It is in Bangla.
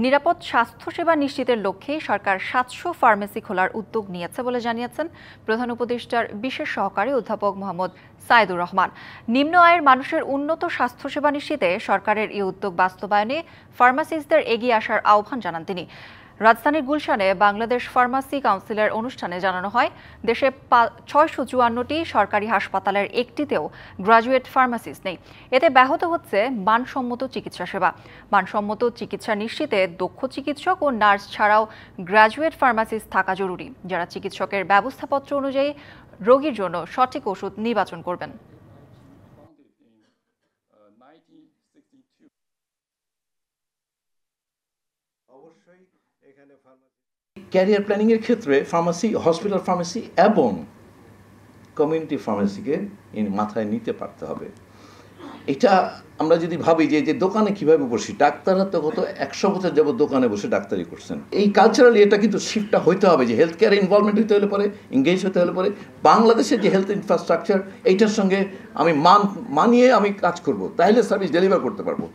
নিরাপদ স্বাস্থ্যসেবা নিশ্চিতের লক্ষ্যে সরকার ৭০০ ফার্মেসি খোলার উদ্যোগ নিয়েছে বলে জানিয়েছেন প্রধান উপদেষ্টার বিশেষ সহকারী অধ্যাপক মোহাম্মদ সাইদুর রহমান। নিম্ন আয়ের মানুষের উন্নত স্বাস্থ্যসেবা নিশ্চিতে সরকারের এই উদ্যোগ বাস্তবায়নে ফার্মাসিস্টদের এগিয়ে আসার আহ্বান জানান তিনি। রাজধানীর গুলশানে বাংলাদেশ ফার্মাসি কাউন্সিলের অনুষ্ঠানে জানানো হয়, দেশে ৬৫৪টি সরকারি হাসপাতালের একটিতেও গ্রাজুয়েট ফার্মাসিস্ট নেই। এতে ব্যাহত হচ্ছে মানসম্মত চিকিৎসা সেবা। মানসম্মত চিকিৎসা নিশ্চিতে দক্ষ চিকিৎসক ও নার্স ছাড়াও গ্রাজুয়েট ফার্মাসিস্ট থাকা জরুরি, যারা চিকিৎসকের ব্যবস্থাপত্র অনুযায়ী রোগীর জন্য সঠিক ওষুধ নির্বাচন করবেন। ক্যারিয়ার প্ল্যানিং এর ক্ষেত্রে ফার্মাসি, হসপিটাল ফার্মাসি এবং কমিউনিটি ফার্মাসিকে মাথায় নিতে পারতে হবে। এটা আমরা যদি ভাবি যে দোকানে কিভাবে বসি, ডাক্তাররা তো গত ১০০ বছর যাবত দোকানে বসে ডাক্তারি করছেন। এই কালচারালি এটা কিন্তু শিফটটা হইতে হবে, যে হেলথ কেয়ারে ইনভলভমেন্ট হতে হলে পরে, এঙ্গেজ হতে হলে পরে বাংলাদেশের যে হেলথ ইনফ্রাস্ট্রাকচার এইটার সঙ্গে আমি মানিয়ে আমি কাজ করব, তাহলে সার্ভিস ডেলিভার করতে পারবো।